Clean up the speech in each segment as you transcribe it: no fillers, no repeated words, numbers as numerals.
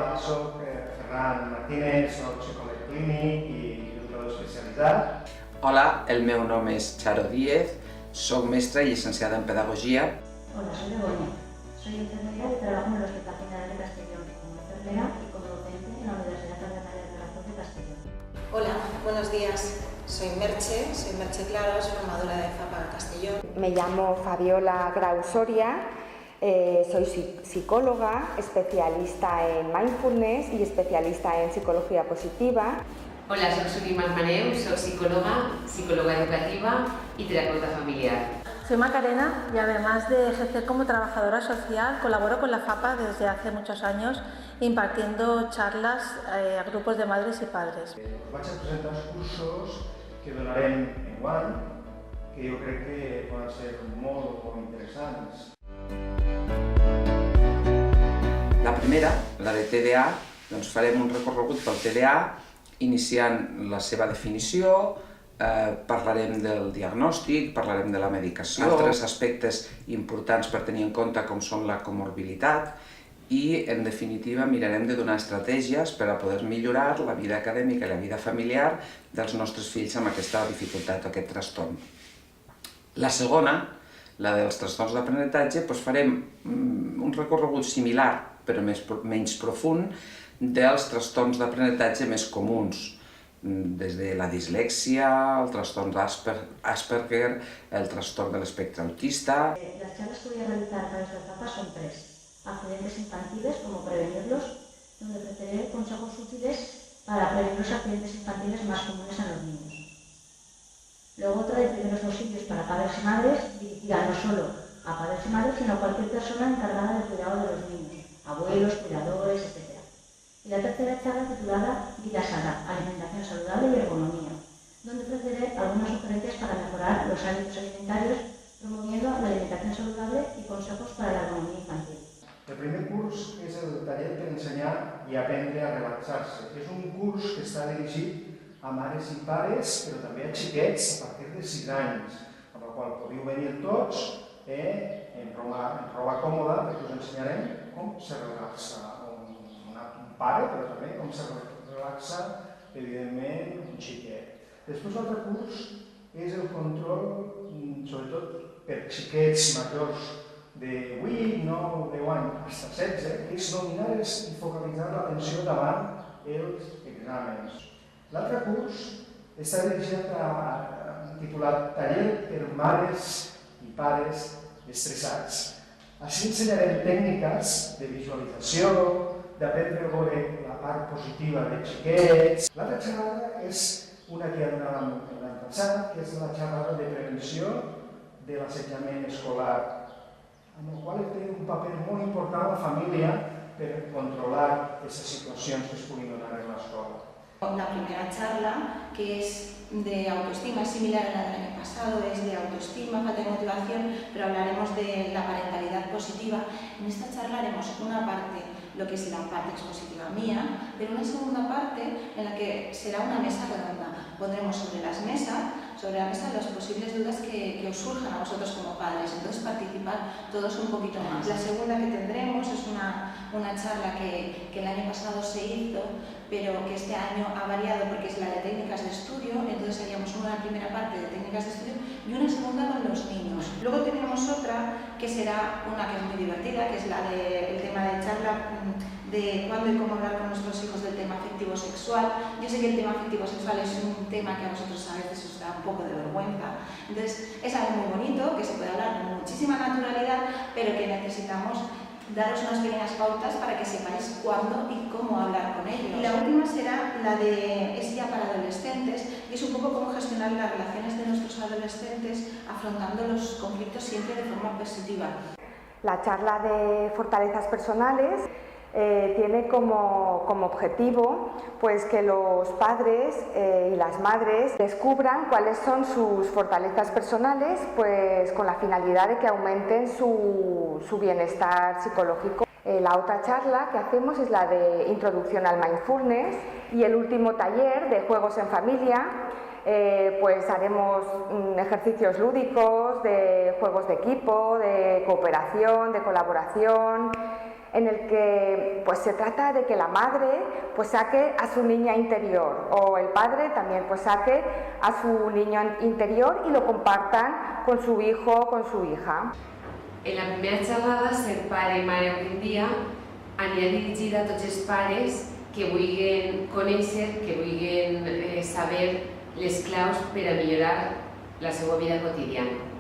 jo soc Ferran Martínez, soc psicòleg clínic i educador especialitzat. Hola, el meu nom és Charo Díez, soc mestra i llicenciada en Pedagogia. Hola, soy Begoña, soy enfermera y trabajo en el Hospital General de Castellón como enfermera y como docente en la Universidad Cardenal de Razón de Castellón. Hola, buenos días. Soy Merche Claros, formadora de FAPA Castellón. Me llamo Fabiola Grau Soria, soy psicóloga, especialista en mindfulness y especialista en psicología positiva. Hola, soc Suri Manmaneu, soc psicóloga educativa y terapeuta familiar. Soy Macarena y además de ejercer como trabajadora social, colaboro con la FAPA desde hace muchos años impartiendo charlas a grupos de madres y padres. Vaig a presentar els cursos que donarem enguany, que jo crec que poden ser molt interessants. La primera, la de TDA, doncs farem un recorregut pel TDA, iniciant la seva definició, parlarem del diagnòstic, parlarem de la medicació, altres aspectes importants per tenir en compte com són la comorbilitat i, en definitiva, mirarem de donar estratègies per a poder millorar la vida acadèmica i la vida familiar dels nostres fills amb aquesta dificultat o aquest trastorn. La segona, la dels trastorns d'aprenentatge, doncs farem un recorregut similar, però menys profund, dels trastorns d'aprenentatge més comuns, des de la dislèxia, el trastorn d'Asperger, el trastorn de l'espectre autista. Las charlas que voy a realizar para esta etapa son 3. Accidentes infantiles, cómo prevenirlos, donde ofreceré consejos útiles para prevenir los accidentes infantiles más comunes en los niños. Luego otra de primeros auxilios para padres y madres, dirigida no solo a padres y madres, sino a cualquier persona encargada del cuidado de los niños, abuelos, cuidadores, etc. Y la tercera charla titulada Vida sana, alimentación saludable y ergonomía, donde ofreceré algunas sugerencias para mejorar los hábitos alimentarios, promoviendo la alimentación saludable y consejos para la ergonomía infantil. El primer curs és el taller per ensenyar i aprendre a relaxar-se. És un curs que està dirigit a mares i pares, però també a xiquets a partir de 6 anys, amb el qual podeu venir tots en roba còmoda, perquè us ensenyarem com se relaxa un pare, però també com se relaxa, evidentment, un xiquet. Després l'altre curs és el control, sobretot per xiquets majors de 8, 9, 10 anys, fins a 16, que és dominar i focalitzar l'atenció davant els exàmens. L'altre curs està dirigit titulat Taller per mares i pares estressats. Així ensenyarem tècniques de visualització, d'aprendre a veure la part positiva dels xiquets. L'altra xerrada és una que ja donàvem l'any passat, que és la xerrada de prevenció de l'assetjament escolar, amb el qual té un paper molt important la família per controlar aquestes situacions que es puguin donar en l'escola. La primera charla, que es de autoestima, es similar a la del año pasado, es de autoestima, falta de motivación, pero hablaremos de la parentalidad positiva. En esta charla haremos una parte, lo que es la parte expositiva mía, pero una segunda parte en la que será una mesa redonda. Pondremos sobre la mesa las posibles dudas que os surjan a vosotros como padres, entonces participar todos un poquito más. La segunda que tendremos es una charla que el año pasado se hizo, pero que este año ha variado porque es la de técnicas de estudio, entonces haríamos una primera parte de técnicas de estudio y una segunda con los niños. Luego tenemos otra que será una que es muy divertida, que es la del tema de charla de cuándo y cómo hablar con nuestros hijos del tema afectivo-sexual. Yo sé que el tema afectivo-sexual es un tema que a vosotros a veces os da un poco de vergüenza. Entonces es algo muy bonito, que se puede hablar con muchísima naturalidad, pero que necesitamos daros unas pequeñas pautas para que sepáis cuándo y cómo hablar con ellos. Y la última será la de es ya para adolescentes y es un poco cómo gestionar las relaciones de nuestros adolescentes afrontando los conflictos siempre de forma positiva. La charla de fortalezas personales tiene como objetivo pues, que los padres y las madres descubran cuáles son sus fortalezas personales pues, con la finalidad de que aumenten su bienestar psicológico. La otra charla que hacemos es la de Introducción al Mindfulness y el último taller de Juegos en Familia. Pues haremos ejercicios lúdicos, de juegos de equipo, de cooperación, de colaboración. en el que pues se trata de que la madre pues saque a su niña interior, o el padre también pues saque a su niño interior y lo compartan con su hijo o con su hija. En la primera xerrada, Ser pare i mare avui en dia, anirà dirigida a tots els pares que vulguin conèixer, que vulguin saber les claus per a millorar la seva vida quotidiana.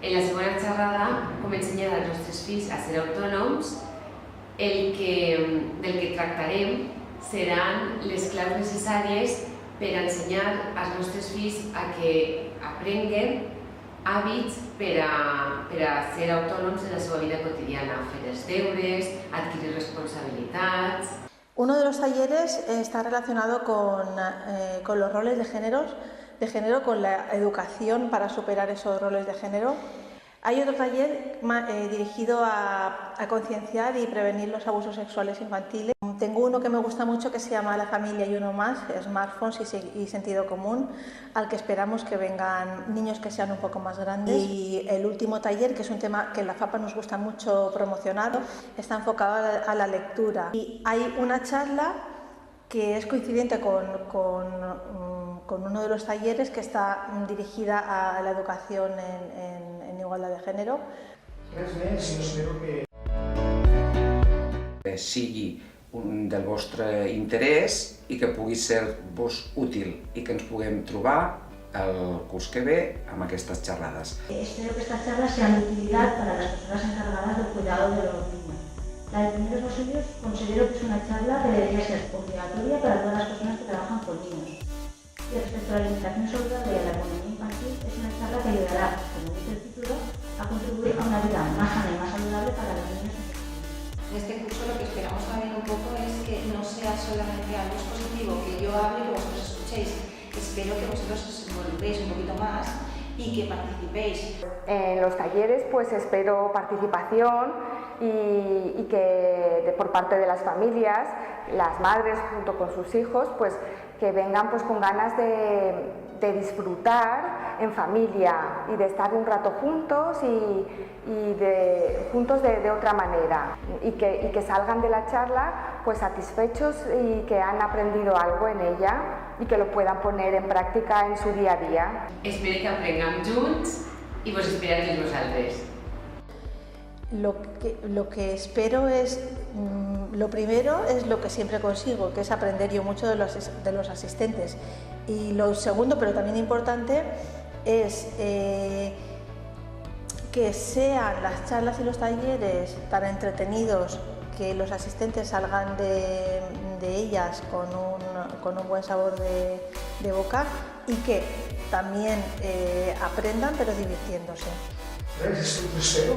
En la segona xerrada, com ensenyar als nostres fills a ser autònoms, del que tractarem seran les claus necessàries per a ensenyar als nostres fills a que aprenguen hàbits per a ser autònoms en la seva vida quotidiana, fer els deures, adquirir responsabilitats. Uno de los talleres está relacionado con los roles de género, con la educación para superar esos roles de género. Hay otro taller dirigido a concienciar y prevenir los abusos sexuales infantiles. Tengo uno que me gusta mucho que se llama La familia y uno más, smartphones y sentido común, al que esperamos que vengan niños que sean un poco más grandes. Y el último taller, que es un tema que en la FAPA nos gusta mucho promocionar, está enfocado a la lectura. Y hay una charla que es coincidente con uno de los talleres que está dirigida a la educación en igualdad de género. Res més, jo espero que sigui del vostre interès i que pugui ser-vos útil i que ens puguem trobar el curs que ve amb aquestes xerrades. Espero que estas charlas sean de utilidad para las personas encargadas del cuidado de los niños. La de primeros auxilios considero que es una charla que debería ser obligatoria para todas las personas que trabajan con niños. Y respecto a la alimentación saludable y a la economía infantil, es una charla que ayudará, como dice el título, a contribuir a una vida más sana y más saludable para los niños. En este curso lo que esperamos también un poco es que no sea solamente algo positivo, que yo hable y que vosotros escuchéis. Espero que vosotros os involucréis un poquito más y que participéis. En los talleres pues espero participación y que por parte de las familias, las madres junto con sus hijos, pues que vengan pues con ganas de disfrutar en familia y de estar un rato juntos juntos de otra manera y que salgan de la charla pues satisfechos y que han aprendido algo en ella y que lo puedan poner en práctica en su día a día. Espero que aprenguem junts i vos espero a tots vosaltres. Lo que espero es, lo primero es lo que siempre consigo, que es aprender yo mucho de los asistentes. Y lo segundo, pero también importante, es que sean las charlas y los talleres tan entretenidos que los asistentes salgan de ellas con un buen sabor de boca y que también aprendan pero divirtiéndose. Res, ho espero,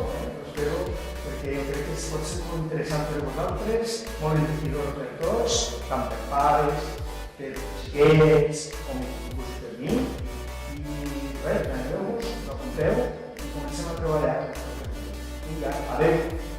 perquè jo crec que pot ser molt interessant per vosaltres, molt enriquidor per tots, tant per pares, per xiquets, com inclús per mi. I res, aneu-vos, apunteu i comencem a treballar. Vinga, adéu.